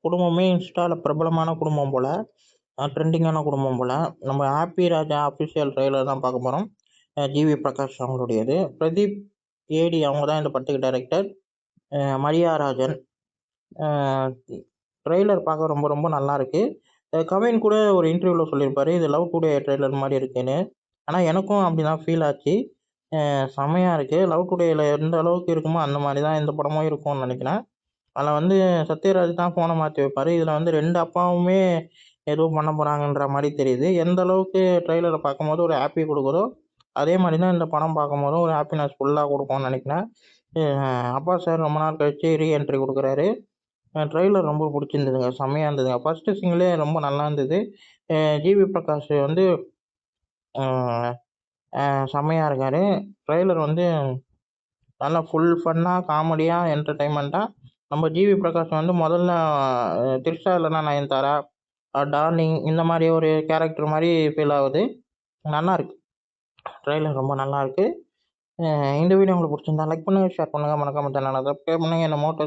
குடும்பமே இன்ஸ்டாவில் பிரபலமான குடும்பம் போல், ட்ரெண்டிங்கான குடும்பம் போல். நம்ம ஹாப்பி ராஜா அஃபிஷியல் ட்ரெய்லர் தான் பார்க்க போகிறோம். ஜிவி பிரகாஷ் அவங்களுடையது. பிரதீப் ஏடி அவங்க தான் இந்த படத்துக்கு டைரக்டர். மரியா ராஜன். ட்ரெய்லர் பார்க்க ரொம்ப ரொம்ப நல்லா இருக்கு. கவின் கூட ஒரு இன்டர்வியூவில் சொல்லியிருப்பாரு, இது லவ் டுடே ட்ரெய்லர் மாதிரி இருக்குன்னு. ஆனால் எனக்கும் அப்படி தான் ஃபீல் ஆச்சு. செமையாக இருக்குது. லவ் டுடேயில் எந்த அளவுக்கு இருக்குமோ அந்த மாதிரி தான் இந்த படமும் இருக்கும்னு நினைக்கிறேன். அதில் சத்யராஜ் தான் ஃபோனை மாற்றி வைப்பார். இதில் 2 அப்பாவுமே ஏதோ பண்ண போகிறாங்கன்ற மாதிரி தெரியுது. எந்த அளவுக்கு ட்ரெய்லரை பார்க்கும்போது ஒரு ஹாப்பி கொடுக்குதோ, அதே மாதிரி தான் இந்த படம் பார்க்கும்போதும் ஒரு ஹாப்பினஸ் ஃபுல்லாக கொடுக்கும்னு நினைக்கிறேன். அப்பா சார் ரொம்ப நாள் கழிச்சு ரீஎன்ட்ரி கொடுக்குறாரு. ட்ரெய்லர் ரொம்ப பிடிச்சிருந்ததுங்க. செம்மையாக இருந்ததுங்க. ஃபஸ்ட்டு சிங்கிளே ரொம்ப நல்லா இருந்தது. ஜிவி பிரகாஷ் செம்மையாக இருக்கார். ட்ரெய்லர் நல்லா ஃபுல் ஃபன்னாக, காமெடியாக, என்டர்டைன்மெண்ட்டாக. நம்ம ஜிவி பிரகாஷ் முதல்ல த்ரிஷா இல்லைனா நயன்தாரா, டார்லிங் இந்த மாதிரி ஒரு கேரக்டர் மாதிரி ஃபீல் ஆகுது. நல்லாயிருக்கு. ட்ரெய்லர் ரொம்ப நல்லாயிருக்கு. இந்த வீடியோ உங்களுக்கு பிடிச்சிருந்தா லைக் பண்ணுங்கள், ஷேர் பண்ணுங்கள், மறக்காம சேனலை சப்ஸ்கிரைப் பண்ணுங்கள். என்ன மோட்டோ